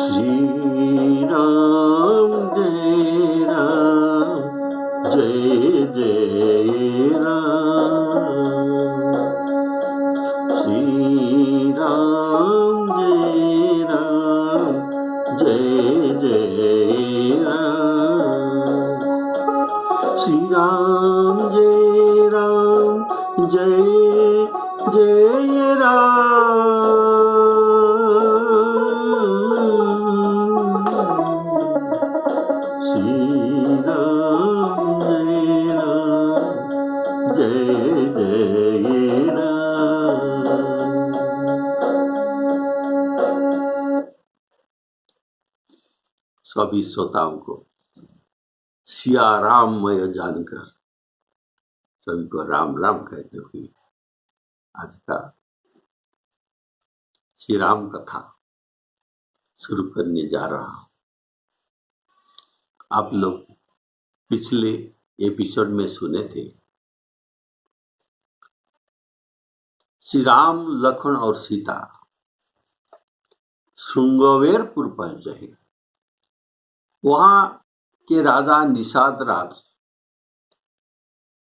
श्री राम जय जय राम। श्री राम जय जय राम। श्री राम जय जय राम। श्री राम जय जय राम। सभी श्रोताओं को सिया राममय जानकर सभी को राम राम कहते हुए आज का श्री राम कथा शुरू करने जा रहा हूं। आप लोग पिछले एपिसोड में सुने थे श्री राम लक्ष्मण और सीता श्रृंगवेरपुर पहुंचे हैं। वहां के राजा निषाद राज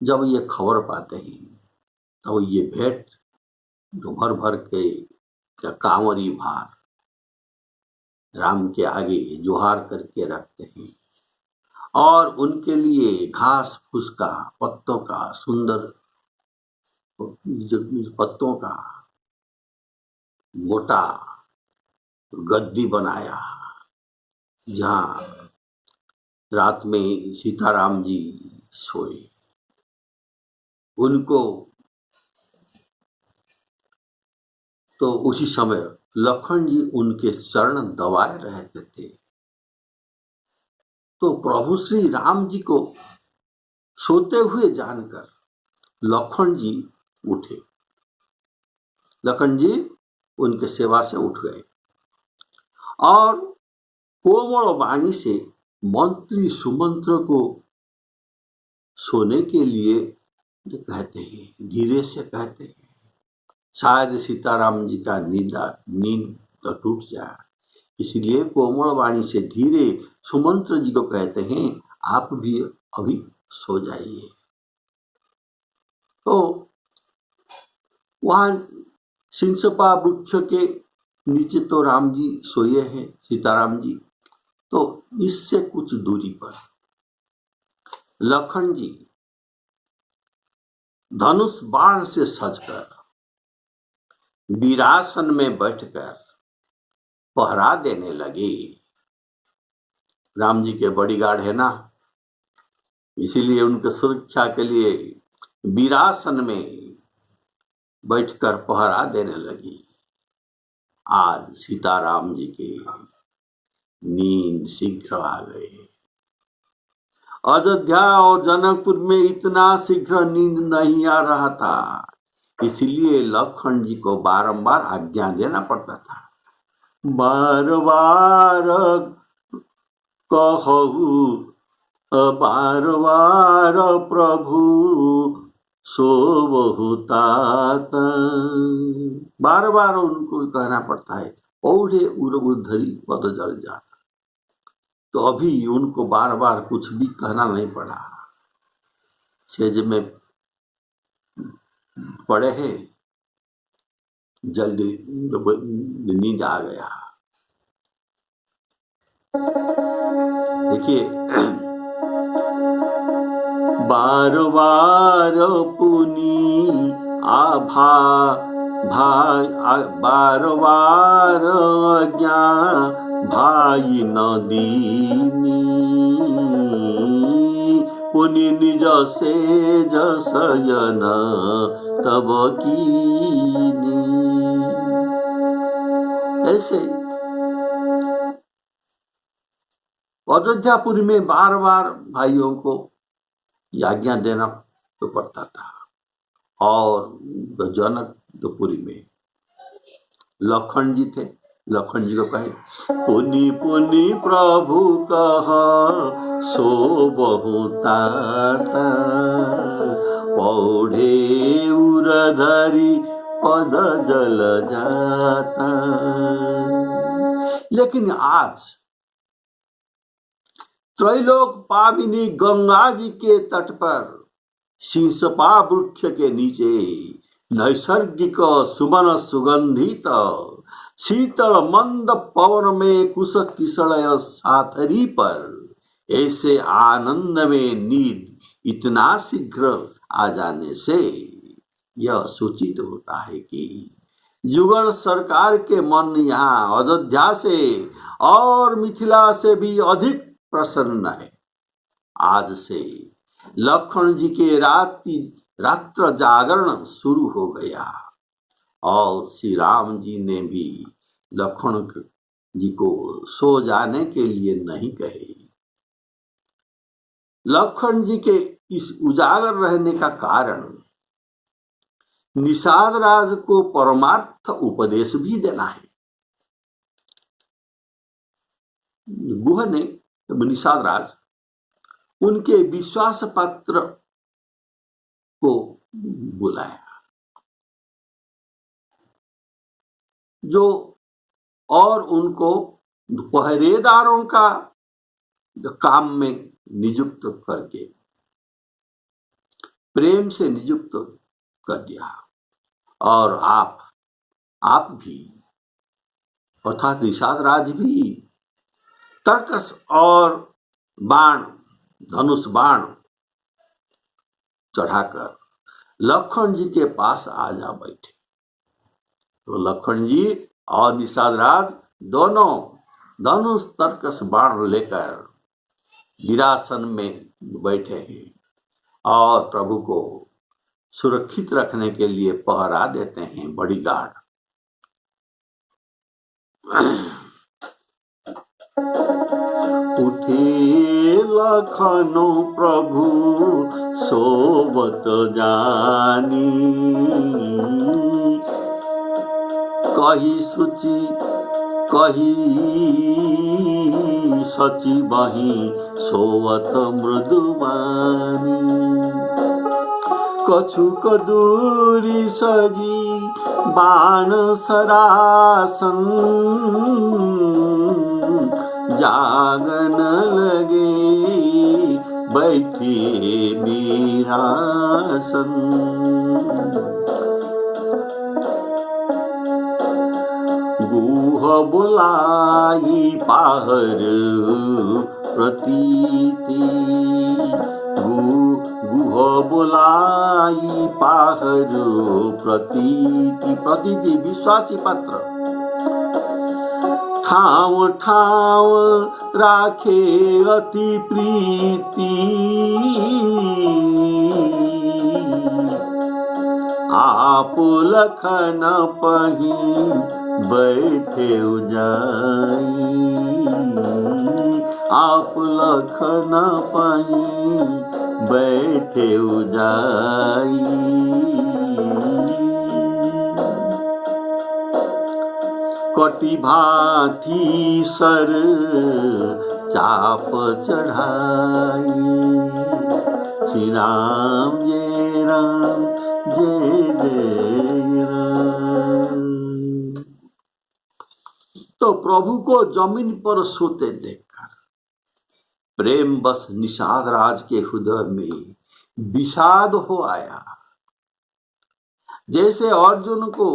जब ये खबर पाते हैं तो ये भेंट जो भर भर के कांवरी भार राम के आगे जोहार करके रखते हैं और उनके लिए घास फूस का पत्तों का सुंदर पत्तों का मोटा गद्दी बनाया, जहां रात में सीताराम जी सोए। उनको तो उसी समय लक्ष्मण जी उनके चरण दबाए रहते थे। तो प्रभु श्री राम जी को सोते हुए जानकर लक्ष्मण जी उठे। लक्ष्मण जी उनके सेवा से उठ गए और कोमल वाणी से मंत्री सुमंत्र को सोने के लिए कहते हैं, धीरे से कहते हैं। शायद सीताराम जी का नींद तो टूट जाए, इसलिए कोमल वाणी से धीरे सुमंत्र जी को कहते हैं, आप भी अभी सो जाइए। तो वहां सिंसपा वृक्ष के नीचे तो राम जी सोए हैं, सीताराम जी। तो इससे कुछ दूरी पर लक्ष्मण जी धनुष बाण से सजकर वीरासन में बैठकर पहरा देने लगे। राम जी के बॉडीगार्ड है ना, इसीलिए उनके सुरक्षा के लिए वीरासन में बैठकर पहरा देने लगी। आज सीताराम जी के नींद शीघ्र आ गए। अयोध्या और जनकपुर में इतना शीघ्र नींद नहीं आ रहा था, इसलिए लक्ष्मण जी को बारंबार आज्ञा देना पड़ता था। बार बार कहू बार बार प्रभु सोवहु तात। बार बार उनको कहना पड़ता है, औढ़े उधरी पद जल जाता। तो अभी उनको बार बार कुछ भी कहना नहीं पड़ा। सेज में पड़े हैं, जल्दी नींद आ गया। देखिए, बार बार पुनी आभा बार बार आज्ञा भाई न दीनी। पुनि निज से जसयन तब कीनी। ऐसे अयोध्यापुरी में बार बार भाइयों को आज्ञा देना तो पड़ता था। और जनकपुरी में लक्ष्मण जी थे। लक्ष्मण जी को कहे, पुनि पुनि प्रभु कह सोवहु तात। पौढ़े उरधरी पद जल जाता। लेकिन आज त्रैलोक पाविनी गंगा जी के तट पर शीर्षपा वृक्ष के नीचे नैसर्गिक सुमन सुगंधित शीतल मंद पवन में कुश किसलय साथरी पर ऐसे आनंद में नींद इतना शीघ्र आ जाने से यह सूचित होता है कि जुगल सरकार के मन यहाँ अयोध्या से और मिथिला से भी अधिक प्रसन्न है। आज से लक्ष्मण जी के रात्र जागरण शुरू हो गया और श्री राम जी ने भी लक्ष्मण जी को सो जाने के लिए नहीं कहे। लक्ष्मण जी के इस उजागर रहने का कारण निषाद राज को परमार्थ उपदेश भी देना है। गुह ने निषाद राज उनके विश्वास पात्र को बुलाया जो और उनको पहरेदारों का काम में नियुक्त करके प्रेम से नियुक्त कर दिया। और आप भी अर्थात निषाद राज भी तर्कस और बाण धनुष बाण चढ़ाकर लक्ष्मण जी के पास आ जा बैठे। तो लक्ष्मण जी और निषाद राज दोनों धनुष तर्कस बाण लेकर विरासन में बैठे हैं और प्रभु को सुरक्षित रखने के लिए पहरा देते हैं बॉडीगार्ड। उठे लखनो प्रभु सोवत जानी कही सुचि कही सची बही सोवत मृदुमानी कछुक दूरी सजी बाण सरासन जागन लगे बैठे वीरासन गुह बुलाई पाहर प्रतीति गुह बुलाई पाहर प्रतीति प्रतीति विश्वासी पात्र ठाव ठाव राखे अति प्रीति आप लखन पही बैठे जाई आप लखन पही बैठे जाई कटी भाथी सर चाप चढ़ाई श्री राम जय राम जय जय राम। तो प्रभु को जमीन पर सोते देखकर प्रेम बस निषाद राज के हृदय में विषाद हो आया। जैसे अर्जुन को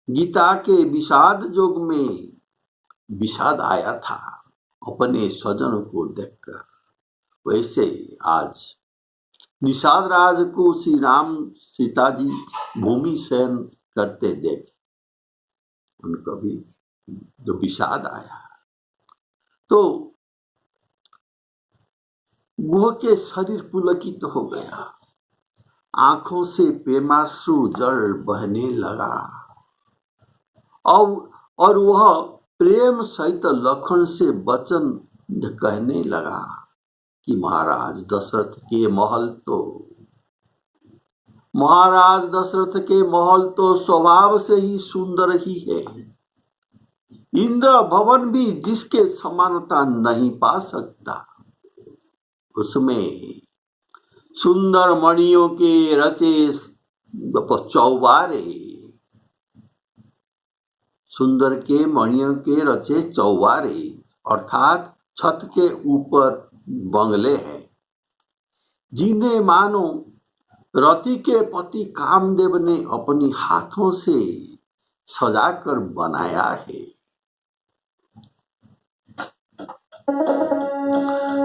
गीता के विषाद योग में विषाद आया था अपने स्वजन को देखकर, वैसे आज निषाद राज को श्री राम सीता जी भूमि शयन करते देख उनको भी जो विषाद आया। तो गुह के शरीर पुलकित हो गया, आंखों से प्रेमाश्रु जल बहने लगा और वह प्रेम सहित लखन से वचन कहने लगा कि महाराज दशरथ के महल तो स्वभाव से ही सुंदर ही है। इंद्र भवन भी जिसके समानता नहीं पा सकता, उसमें सुंदर मणियों के रचे चौबारे सुंदर के मणियों के रचे चौबारे अर्थात छत के ऊपर बंगले हैं, जिन्हें मानो रति के पति कामदेव ने अपनी हाथों से सजाकर बनाया है।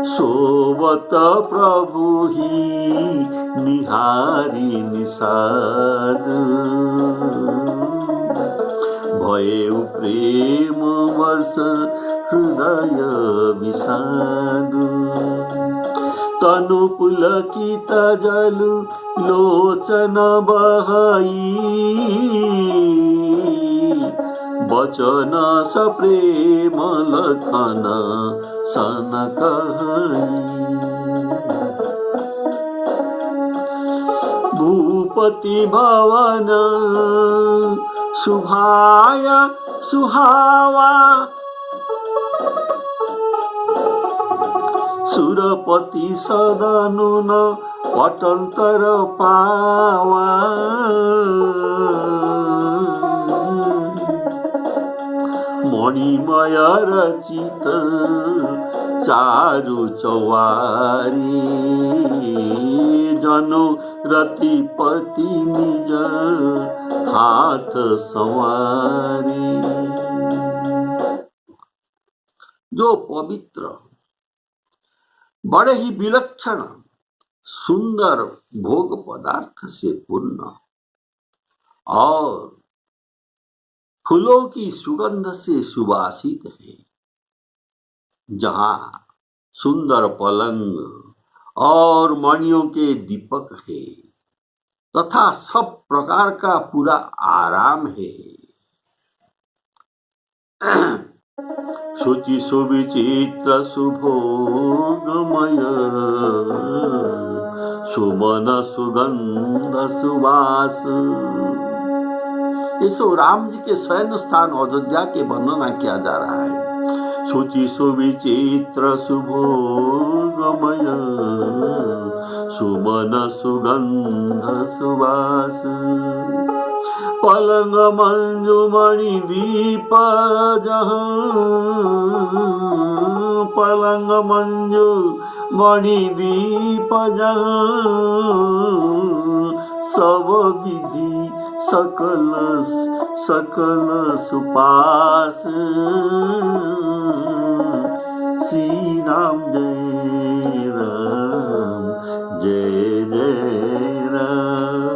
सोवत प्रभु ही निहारी निषाद, भयउ प्रेम वश हृदय विषाद। तनु पुलकित जलु लोचन बहाई, बचन सप्रेम लखन सन कहई। भूपति भवन शुभाय सुहावा, सुरपति सदनुन पटंतर पावा। मणिमय रचित चारु चौवारी, जनो रतिपति निज हाथ संवारी। जो पवित्र बड़े ही विलक्षण सुंदर भोग पदार्थ से पूर्ण और फूलों की सुगंध से सुवासित है, जहां सुंदर पलंग और मणियों के दीपक है तथा सब प्रकार का पूरा आराम है। शुचि सुविचित्र सुभोगमय, सुमन सुगंध सुवास। इस राम जी के शयन स्थान अयोध्या के वर्णना किया जा रहा है। शुचि सुविचित्र सुभोगमय, सुमन सुगंध सुवास। पलंग मंजुमणि दीप जहाँ, पलंग मंजू मणि दीप जहाँ। सब विधि सकल सकल सुपास, श्री राम जय राम जय जय राम।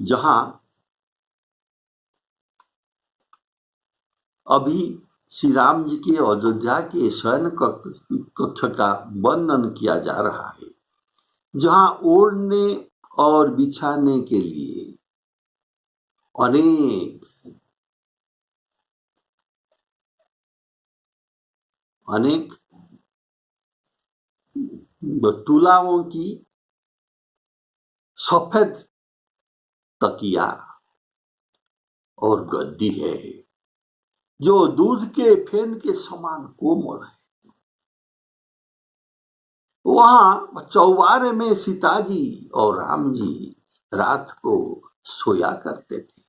जहां अभी श्री राम जी के अयोध्या के शयन कक्ष का वर्णन किया जा रहा है, जहां ओढ़ने और बिछाने के लिए अनेक तुलाओं की सफेद तकिया और गद्दी है, जो दूध के फेन के समान कोमल है। वहां चौबारे में सीता जी और राम जी रात को सोया करते थे।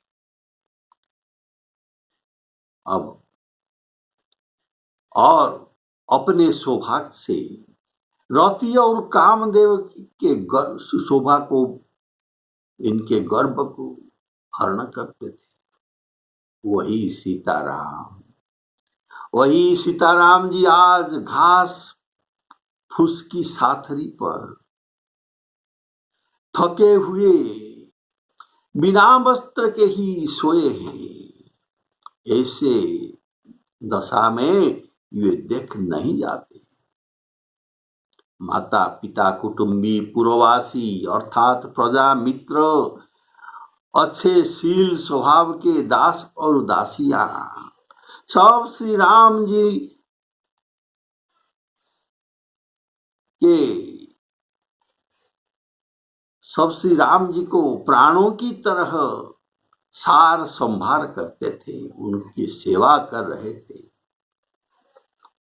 अब और अपने सौभाग्य से रति और कामदेव के शोभा को, इनके गर्भ को हरण करते थे। वही सीताराम जी आज घास फूस की साथरी पर थके हुए बिना वस्त्र के ही सोए हैं। ऐसे दशा में ये देख नहीं जाते। माता पिता कुटुंबी पुरवासी अर्थात प्रजा मित्र, अच्छे शील स्वभाव के दास और दासियां सब श्री राम जी को प्राणों की तरह सार संभार करते थे, उनकी सेवा कर रहे थे।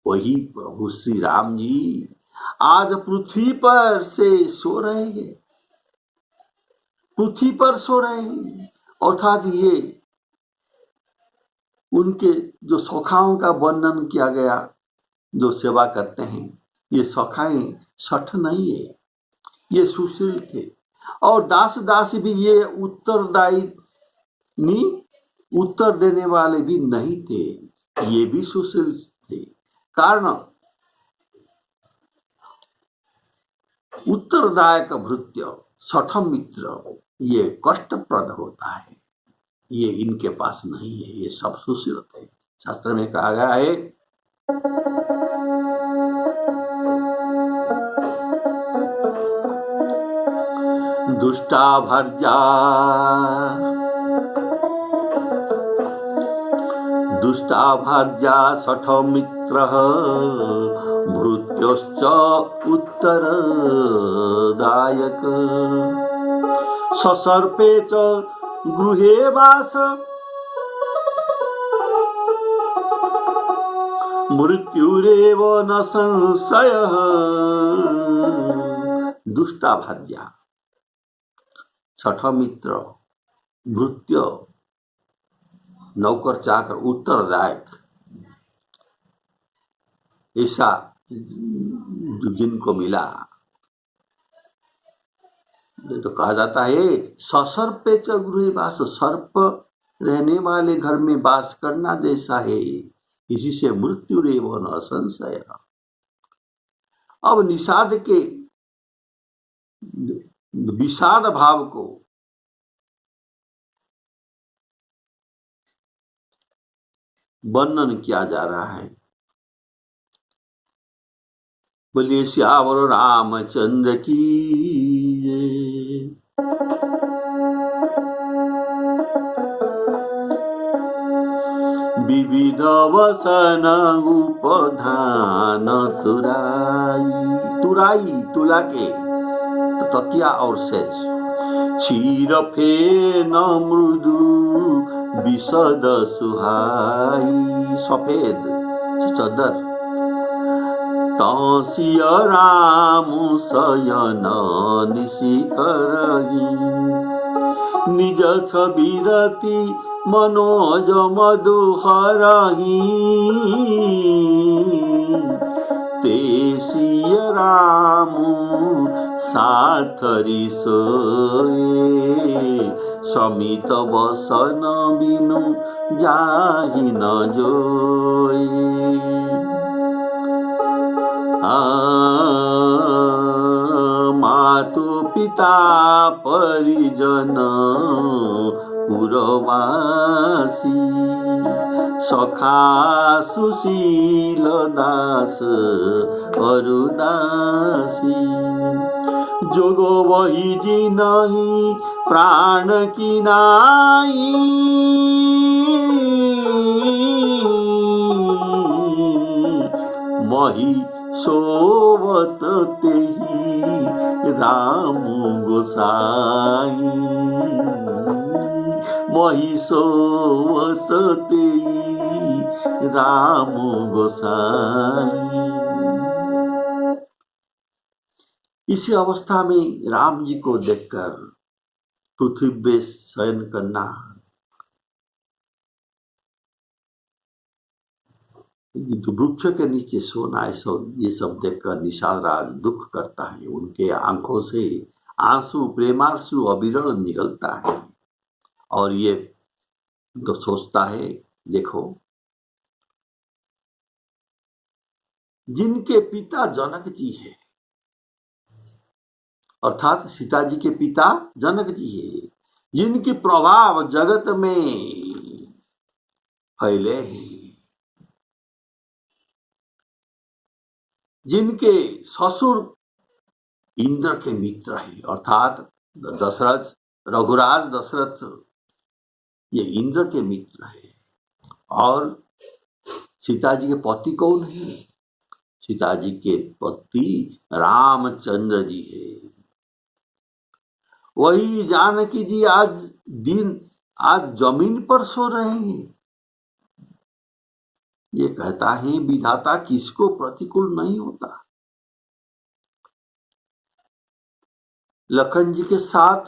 वही प्रभु श्री राम जी आज पृथ्वी पर से सो रहे हैं। पृथ्वी पर सो रहे हैं। अर्थात ये उनके जो सखाओं का वर्णन किया गया, जो सेवा करते हैं, ये सखाएं सठ नहीं है, ये सुशील थे। और दास दासी भी ये उत्तरदायी उत्तर देने वाले भी नहीं थे, ये भी सुशील थे। कारण उत्तरदायक भृत्य सठम मित्र ये कष्टप्रद होता है, ये इनके पास नहीं है, ये सब सुशील थे। शास्त्र में कहा गया है, दुष्टा भर्जा सठ मित्र भृत्योश्च उत्तरदायक ससर्पे च गृहे वास मृत्युरेव न संशयः। दुष्टा भार्या, सठ मित्र, भृत्य नौकर चाकर, उत्तरदायक, ऐसा जिनको मिला तो कहा जाता है ससर्पे च गृहे वास, सर्प रहने वाले घर में वास करना जैसा है, इसी से मृत्यु रेव न संशय। अब निषाद के विषाद भाव को वर्णन किया जा रहा है। बोलिए श्यावर रामचंद्र की जय। विविध वसन उपधान तुराई, तुराई तुला के तकिया और सेज, क्षीर फेन मृदु विशद सुहाई, सफेद चदर, तासिय राम शयन निशि करही, निज छबिरति मनोज मधुहरही, तेसिय राम साथरी सोए, समित बसन बिनु जाहि न जोए। मातु पिता परिजन पुरवासी, सखा सुशील दास अरुदासी, जोगो वही जी नहीं प्राण की नाई, मही सोवत तेहि राम गोसाई, मही सोवत तेहि राम गोसाई। इसी अवस्था में राम जी को देखकर पृथ्वी पे शयन करना, वृक्ष के नीचे सोना, ये सब देखकर निषाद राज दुख करता है। उनके आंखों से आंसू, प्रेमांसु अविरल निकलता है और ये तो सोचता है, देखो जिनके पिता जनक जी है, अर्थात सीता जी के पिता जनक जी है, जिनकी प्रभाव जगत में फैले हैं, जिनके ससुर इंद्र के मित्र हैं, अर्थात दशरथ, रघुराज दशरथ ये इंद्र के मित्र हैं। और सीता जी के पति कौन है? सीता जी के पति रामचंद्र जी है। वही जानकी जी आज जमीन पर सो रहे हैं। ये कहता है विधाता किसको प्रतिकूल नहीं होता। लखन जी के साथ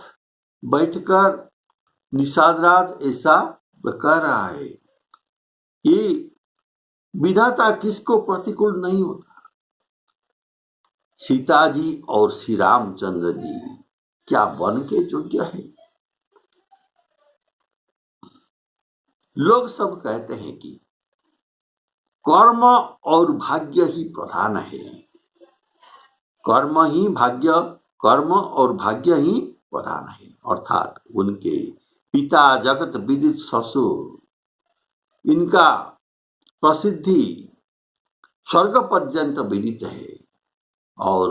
बैठकर निषाद राज ऐसा कह रहा है कि विधाता किसको प्रतिकूल नहीं होता। सीता जी और श्री रामचंद्र जी क्या वन के योग्य है? लोग सब कहते हैं कि कर्म और भाग्य ही प्रधान है, कर्म और भाग्य ही प्रधान है। अर्थात उनके पिता जगत विदित ससुर, इनका प्रसिद्धि स्वर्ग पर्यंत विदित है और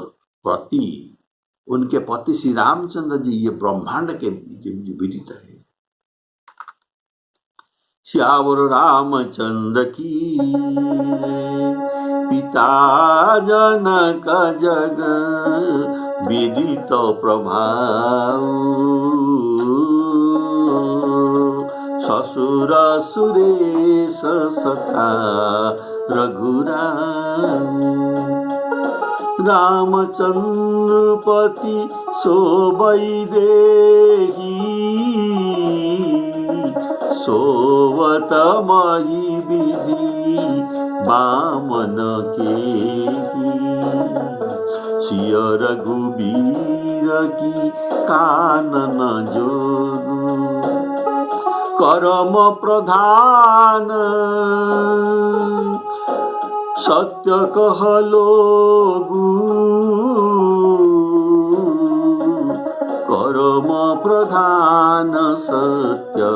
उनके पति श्री रामचंद्र जी ये ब्रह्मांड के विदित है। श्यावर रामचंद्र की पिता जनक जग विदित प्रभाव, ससुर सुरेश सखा रघुराम, रामचंद्रपति सोबई देही, सोवत मही विधि बामन के सिय रघुबीर की कानन जोगु, कर्म प्रधान सत्य कह लोगु, कर्म प्रधान सत्य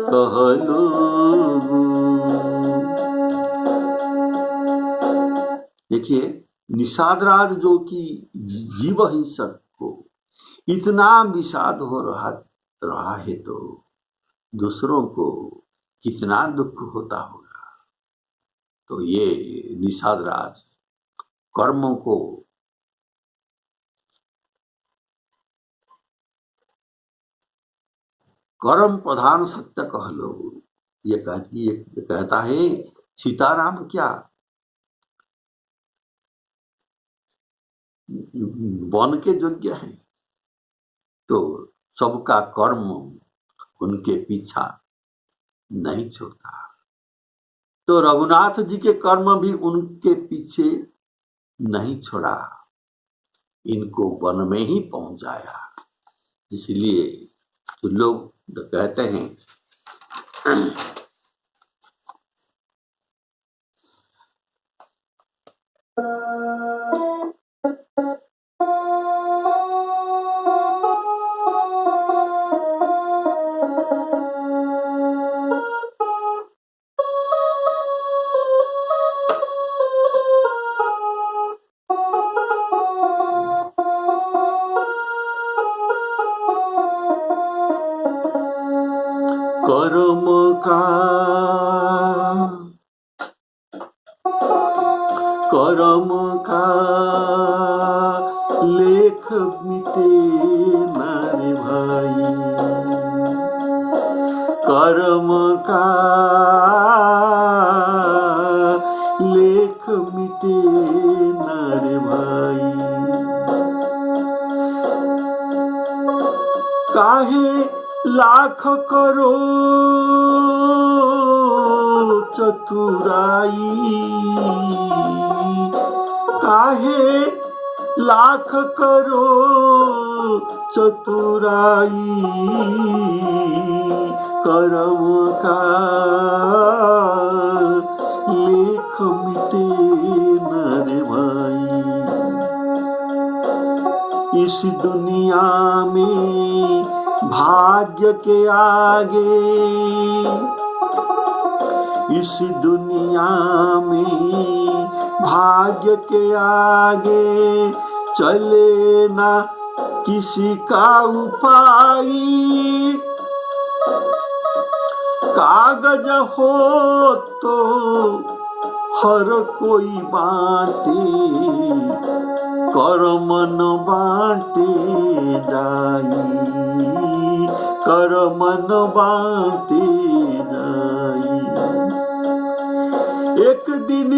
कह लोगु। देखिए, निषाद राज जो कि जीव हिंसक को इतना विषाद हो रहा है तो दूसरों को कितना दुख होता होगा। तो ये निषाद राज कर्मों को कर्म प्रधान सत्य कह लो, ये कहता है सीताराम क्या वन के योग्य है? तो सबका कर्म उनके पीछा नहीं छोड़ता, तो रघुनाथ जी के कर्म भी उनके पीछे नहीं छोड़ा, इनको वन में ही पहुंचाया। इसलिए तो लोग कहते हैं कर्म का लेख मिटे नारे भाई, कर्म का लेख मिटे नारे भाई, काहे लाख करो चतुराई, काहे लाख करो चतुराई, कर्म का लेख मिटे नरे भाई। इस दुनिया में भाग्य के आगे, इस दुनिया में भाग्य के आगे चले ना किसी का उपाय, कागज हो तो हर कोई बाटे, कर्म न बाटे जाई, कर्म न बाटे जाई। एक दिन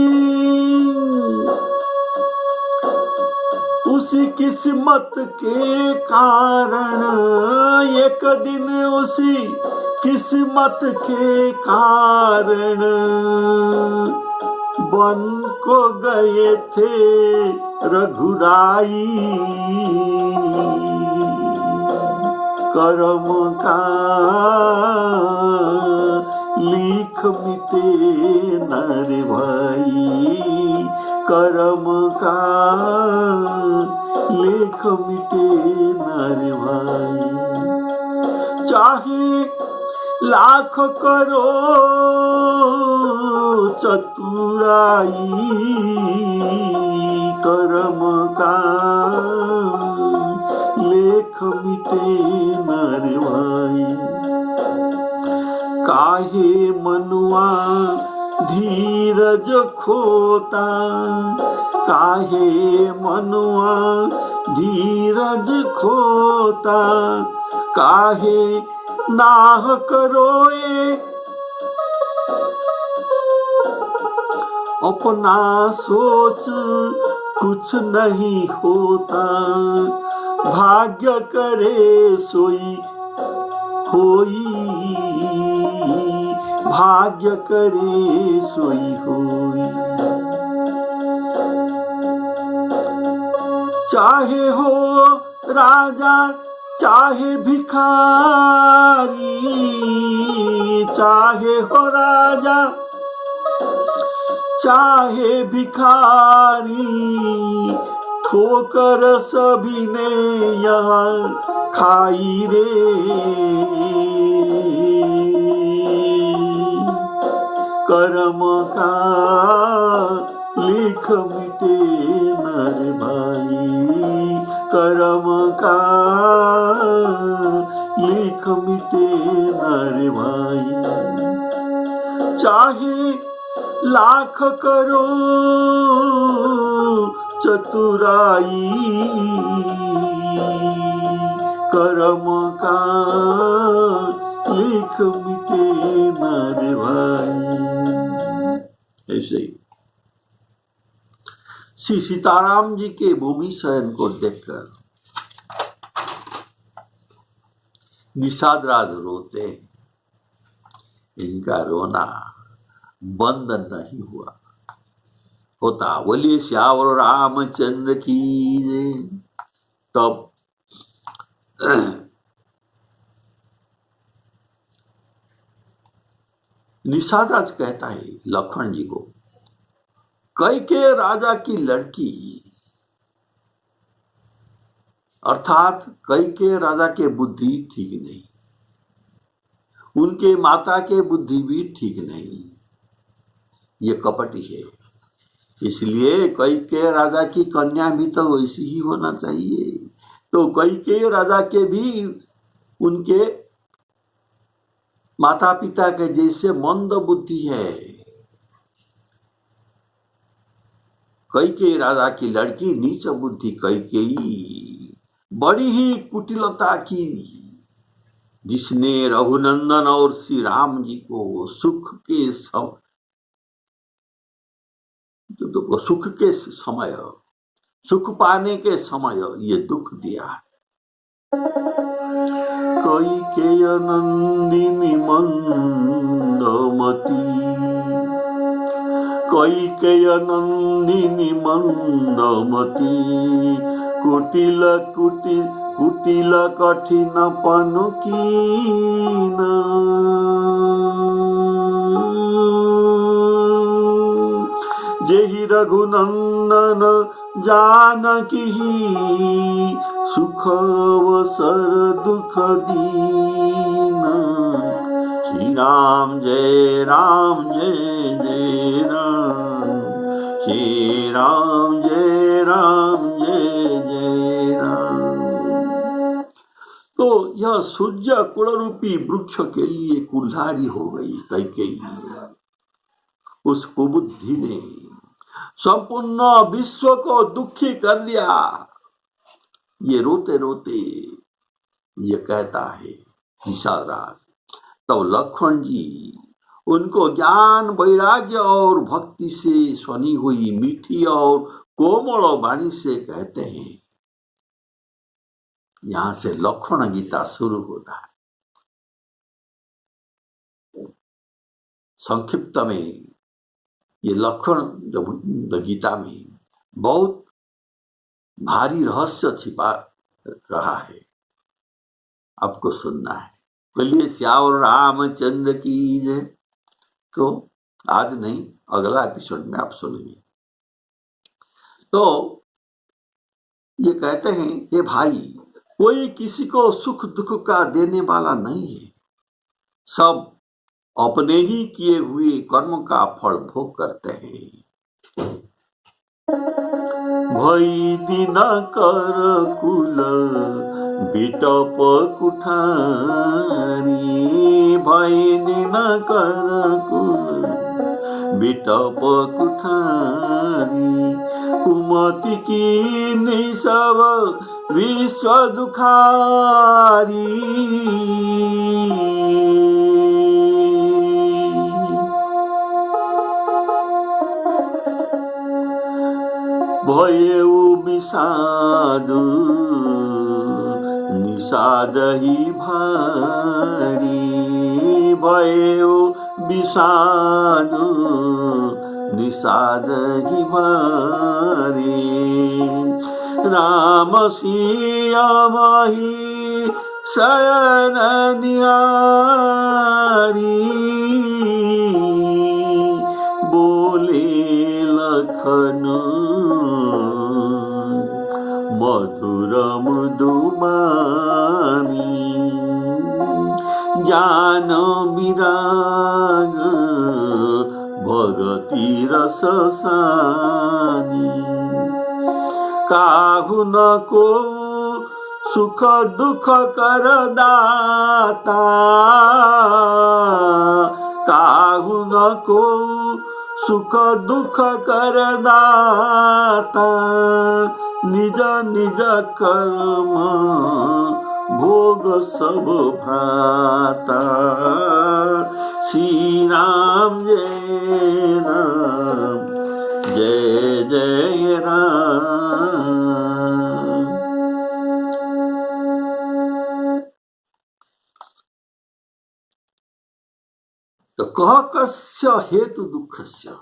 उसी किस्मत के कारण, एक दिन उसी किस्मत के कारण बन को गए थे रघुराई। कर्म का लिख मिटे नर भाई, कर्म का लेख मिटे नर भाई। चाहे लाख करो चतुराई, कर्म का लेख मिटे नर भाई। काहे मनुआ धीरज खोता, काहे मनुआ धीरज खोता, काहे नाह करोए अपना सोच कुछ नहीं होता। भाग्य करे सोई होई, भाग्य करे सोई होई। चाहे हो राजा चाहे भिखारी, चाहे हो राजा चाहे भिखारी, ठोकर सभी ने यहाँ खाई रे। कर्म का लिख मिटे नर भाई, कर्म का लिख मिटे नर भाई। चाहे लाख करो चतुराई, कर्म का लिख मिटे नर भाई। ऐसे ही श्री सीताराम जी के भूमि शयन को देखकर निषाद राज रोते, इनका रोना बंद नहीं हुआ होता। बोलिए श्यावर रामचंद्र की जय। तब निषाद राज कहता है लक्ष्मण जी को, कैकेयी राजा की लड़की, अर्थात कैकेयी राजा के बुद्धि ठीक नहीं, उनके माता के बुद्धि भी ठीक नहीं, ये कपटी है। इसलिए कैकेयी राजा की कन्या भी तो वैसी ही होना चाहिए। तो कैकेयी राजा के भी उनके माता पिता के जैसे मंद बुद्धि है। कैकेयी राजा की लड़की नीच बुद्धि कैकेयी, बड़ी ही कुटिलता की, जिसने रघुनंदन और श्री राम जी को सुख के समय, सुख पाने के समय ये दुख दिया। कैकेयी नंदिनी मंदमती, कैकेयी नंदिनी मंदमती, कुटिल कठिन पनुकीन, जेहि रघुनंदन जानकी, सुख अवसर दुख दीन। श्री राम जय राम जय जय राम, श्री राम जय जय राम। तो यह सूर्य कुल रूपी वृक्ष के लिए कुल्हाड़ी हो गई कैकेयी। उस कुबुद्धि ने संपूर्ण विश्व को दुखी कर दिया। ये रोते रोते ये कहता है निषाद राज। तब लक्ष्मण जी उनको ज्ञान वैराग्य और भक्ति से सुनी हुई मीठी और कोमल वाणी से कहते हैं, यहां से लक्षण गीता शुरू होता है। संक्षिप्त में ये लक्षण जो गीता में बहुत भारी रहस्य छिपा रहा है, आपको सुनना है। बोलिए श्यावर रामचंद्र की जय। तो आज नहीं, अगला एपिसोड में आप सुनेंगे। तो ये कहते हैं ये भाई, कोई किसी को सुख दुख का देने वाला नहीं है, सब अपने ही किए हुए कर्म का फल भोग करते हैं। भई दिन कर कुल बिटप कुठारी, भई दिन कर कुल बिटप कुठारी, कुमति की निसव विश्व दुखारी। भयउ विषादु निषाद ही भारी, भयउ विषादु निषाद ही भारी। राम सिया मही शयन निहारी, बोले लखन मधुर मृदुबानी, ज्ञान विराग भगति रस सानी। काहु न को सुख दुख कर दाता, काहु न को सुख दुख कर दाता, निज निज कर्म भोग सब भ्राता। श्री राम जय राम जय जय राम। तो कह कस्य हेतु दुखस्य,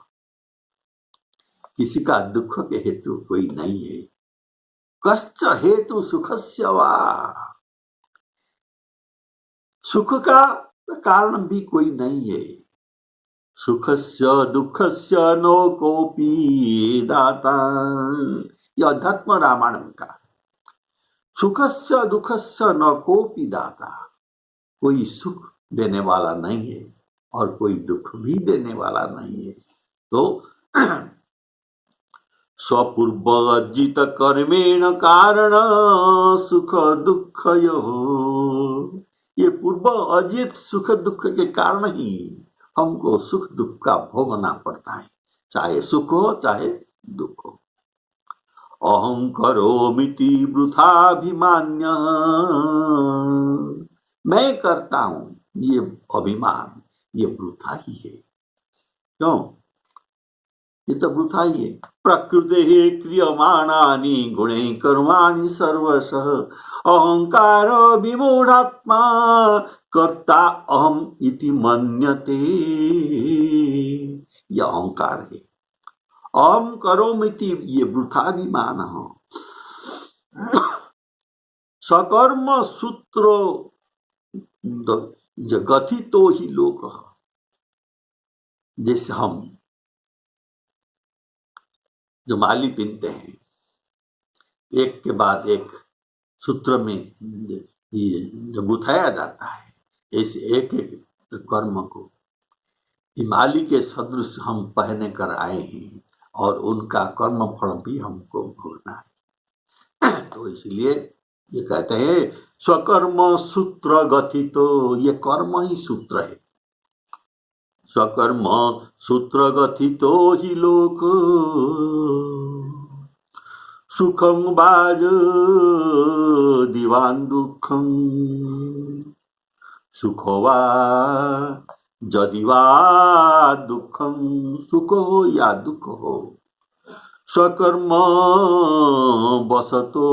किसी का दुख के हेतु कोई नहीं है। कश्च हेतु सुखस्य वा, सुख का कारण भी कोई नहीं है। सुखस्य दुखस्य नो कोपी दाता, यह अध्यात्म रामायण का। सुखस्य दुखस्य न कोपी दाता, कोई सुख देने वाला नहीं है और कोई दुख भी देने वाला नहीं है। तो स्वपूर्वजित कर्मेण कारण सुख दुख यो, ये पूर्व अर्जित सुख दुख के कारण ही हमको सुख दुख का भोगना पड़ता है, चाहे सुख हो चाहे दुख हो। अहं करोमिति वृथाभिमान्य, मैं करता हूं, ये अभिमान ये वृथा ही है। क्यों? ये तो वृथा ही है। प्रकृते क्रियमाणानि गुणे कर्माणि सर्वशः, अहंकार विमूढ़ात्मा कर्ता अहम इति मन्यते। यह अहंकार है। अहम करोमिति ये वृथाभिमान हो। सकर्म सूत्र गथितो ही लोक, जैसे हम जो माली पहनते हैं, एक के बाद एक सूत्र में ये जो गुथाया जाता है, ऐसे एक एक कर्म को माली के सदृश हम पहने कर आए हैं और उनका कर्म फल भी हमको भोगना है। तो इसलिए ये कहते हैं स्वकर्म सूत्र गठितो, ये कर्म ही सूत्र है। स्वकर्म सूत्र गठितो ही लोक, सुखं बाज दिवान दुखं, सुखो वा जदि वा दुखं, सुख हो या दुख हो, स्वकर्म बसतो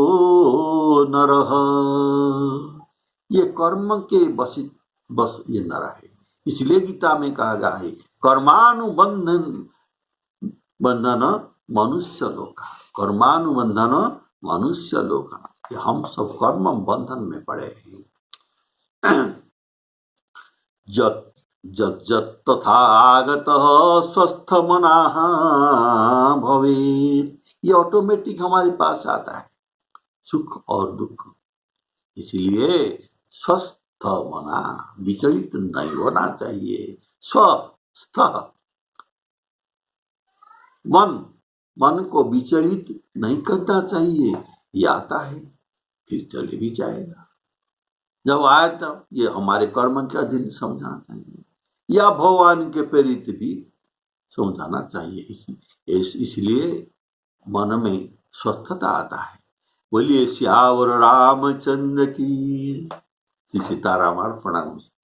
नरः। ये कर्म के बस ये नर है। इसलिए गीता में कहा गया है बंधन मनुष्य लोका, कर्मानुबंधन मनुष्य लोका। हम सब कर्म बंधन में पड़े हैं। जत तथा आगत स्वस्थ मनाः भवेत्। ये ऑटोमेटिक हमारे पास आता है, सुख और दुख। इसलिए स्वस्थ मना, विचलित नहीं होना चाहिए। स्वस्थ मन को विचलित नहीं करना चाहिए। ये आता है फिर चले भी जाएगा, जब आए तब ये हमारे कर्म के अधीन समझना चाहिए, या भगवान के प्रेरित भी समझाना चाहिए। इसलिए मन में स्वस्थता आता है। बोलिए श्यावर रामचंद्र की। सीताराम अर्पणमस्तु।